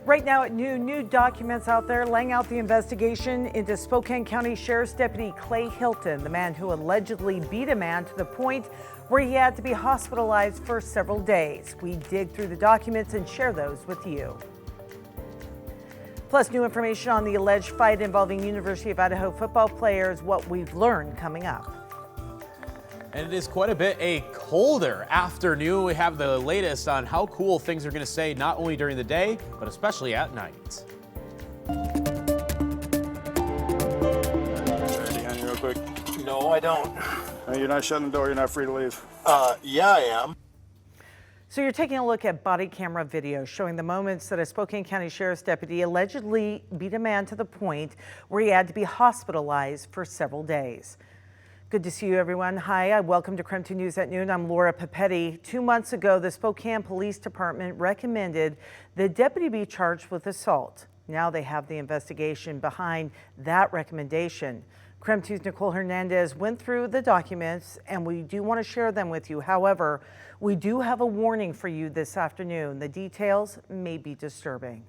Right now at noon, new documents out there laying out the investigation into Spokane County Sheriff's Deputy Clay Hilton, the man who allegedly beat a man to the point where he had to be hospitalized for several days. We dig through the documents and share those with you. Plus, new information on the alleged fight involving University of Idaho football players, what we've learned coming up. And it is quite a bit a colder afternoon. We have the latest on how cool things are going to stay not only during the day, but especially at night. Ready on you real quick? No, I don't. You're not shutting the door, you're not free to leave. Yeah, I am. So you're taking a look at body camera video showing the moments that a Spokane County Sheriff's deputy allegedly beat a man to the point where he had to be hospitalized for several days. Good to see you, everyone. Hi, welcome to KREM 2 News at Noon. I'm Laura Papetti. 2 months ago, the Spokane Police Department recommended the deputy be charged with assault. Now they have the investigation behind that recommendation. KREM 2's Nicole Hernandez went through the documents, and we do want to share them with you. However, we do have a warning for you this afternoon. The details may be disturbing.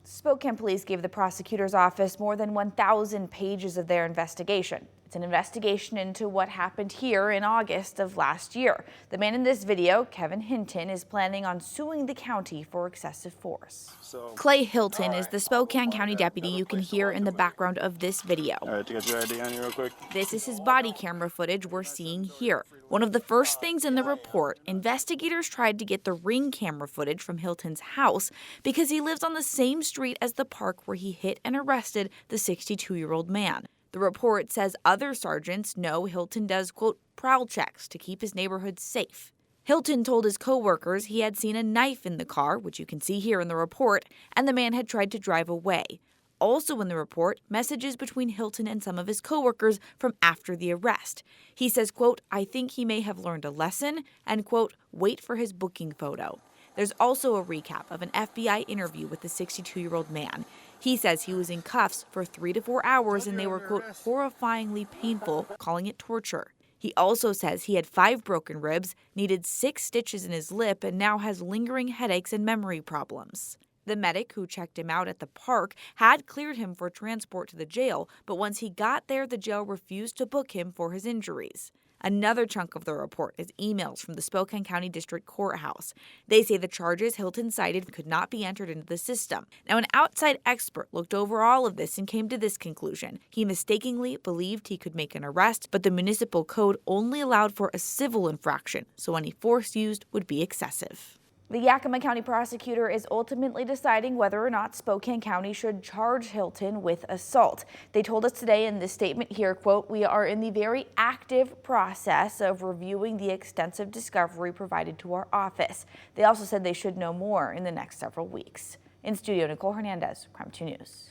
Spokane police gave the prosecutor's office more than 1,000 pages of their investigation. It's an investigation into what happened here in August of last year. The man in this video, Kevin Hinton, is planning on suing the county for excessive force. Clay Hilton is the Spokane County deputy you can hear in the background of this video. All right, to get your ID on you real quick. This is his body camera footage we're seeing here. One of the first things in the report, investigators tried to get the ring camera footage from Hilton's house because he lives on the same street as the park where he hit and arrested the 62-year-old man. The report says other sergeants know Hilton does, quote, prowl checks to keep his neighborhood safe. Hilton told his co-workers he had seen a knife in the car, which you can see here in the report, and the man had tried to drive away. Also in the report, messages between Hilton and some of his co-workers from after the arrest. He says, quote, I think he may have learned a lesson, and, quote, wait for his booking photo. There's also a recap of an FBI interview with the 62-year-old man. He says he was in cuffs for 3 to 4 hours and they were, quote, horrifyingly painful, calling it torture. He also says he had 5 broken ribs, needed 6 stitches in his lip, and now has lingering headaches and memory problems. The medic who checked him out at the park had cleared him for transport to the jail, but once he got there, the jail refused to book him for his injuries. Another chunk of the report is emails from the Spokane County District Courthouse. They say the charges Hilton cited could not be entered into the system. Now, an outside expert looked over all of this and came to this conclusion. He mistakenly believed he could make an arrest, but the municipal code only allowed for a civil infraction, so any force used would be excessive. The Yakima County prosecutor is ultimately deciding whether or not Spokane County should charge Hilton with assault. They told us today in this statement here, quote, we are in the very active process of reviewing the extensive discovery provided to our office. They also said they should know more in the next several weeks. In studio, Nicole Hernandez, KREM 2 News.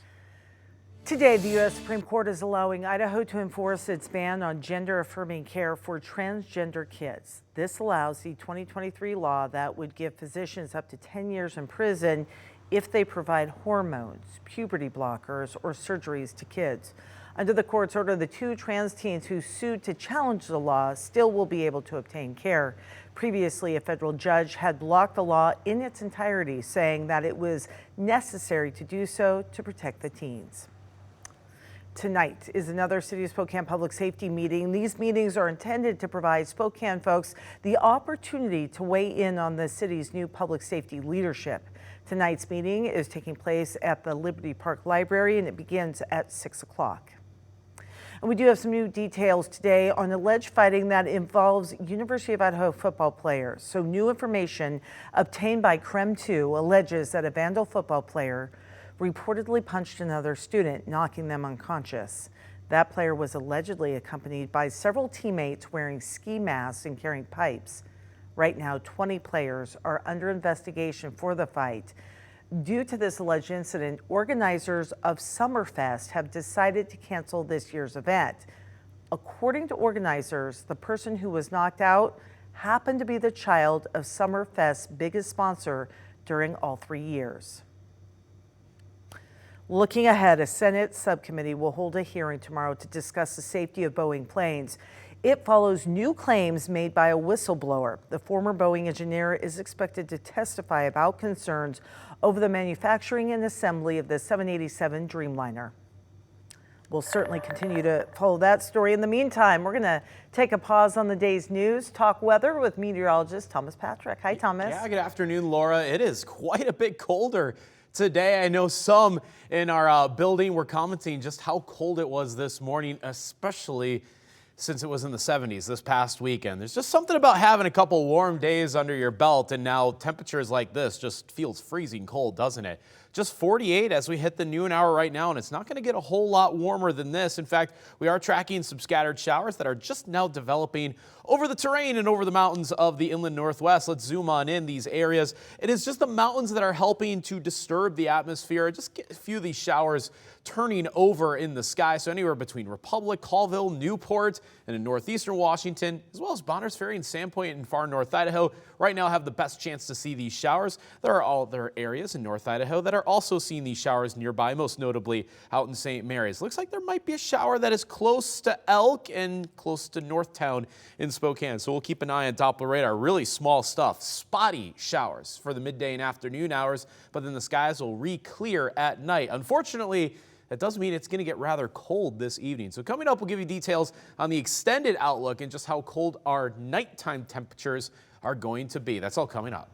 Today, the U.S. Supreme Court is allowing Idaho to enforce its ban on gender-affirming care for transgender kids. This allows the 2023 law that would give physicians up to 10 years in prison if they provide hormones, puberty blockers, or surgeries to kids. Under the court's order, the 2 trans teens who sued to challenge the law still will be able to obtain care. Previously, a federal judge had blocked the law in its entirety, saying that it was necessary to do so to protect the teens. Tonight is another City of Spokane public safety meeting. These meetings are intended to provide Spokane folks the opportunity to weigh in on the city's new public safety leadership. Tonight's meeting is taking place at the Liberty Park Library and it begins at 6 o'clock. And we do have some new details today on alleged fighting that involves University of Idaho football players. So new information obtained by KREM 2 alleges that a Vandal football player reportedly punched another student, knocking them unconscious. That player was allegedly accompanied by several teammates wearing ski masks and carrying pipes. Right now, 20 players are under investigation for the fight. Due to this alleged incident, organizers of Summerfest have decided to cancel this year's event. According to organizers, the person who was knocked out happened to be the child of Summerfest's biggest sponsor during all 3 years. Looking ahead, a Senate subcommittee will hold a hearing tomorrow to discuss the safety of Boeing planes. It follows new claims made by a whistleblower. The former Boeing engineer is expected to testify about concerns over the manufacturing and assembly of the 787 Dreamliner. We'll certainly continue to follow that story. In the meantime, we're going to take a pause on the day's news, talk weather with meteorologist Thomas Patrick. Hi, Thomas. Yeah, good afternoon, Laura. It is quite a bit colder today. I know some in our building were commenting just how cold it was this morning, especially since it was in the 70s this past weekend. There's just something about having a couple warm days under your belt, and now temperatures like this just feels freezing cold, doesn't it? Just 48 as we hit the noon hour right now, and it's not going to get a whole lot warmer than this. In fact, we are tracking some scattered showers that are just now developing over the terrain and over the mountains of the inland northwest. Let's zoom on in these areas. It is just the mountains that are helping to disturb the atmosphere. Just get a few of these showers turning over in the sky. So anywhere between Republic, Colville, Newport, and in northeastern Washington, as well as Bonners Ferry and Sandpoint in far north Idaho, right now have the best chance to see these showers. There are other areas in North Idaho that are also seeing these showers nearby, most notably out in St. Mary's. Looks like there might be a shower that is close to Elk and close to Northtown in Spokane. So we'll keep an eye on Doppler radar. Really small stuff, spotty showers for the midday and afternoon hours, but then the skies will re-clear at night. Unfortunately, that does mean it's going to get rather cold this evening. So coming up, we'll give you details on the extended outlook and just how cold our nighttime temperatures are going to be. That's all coming up.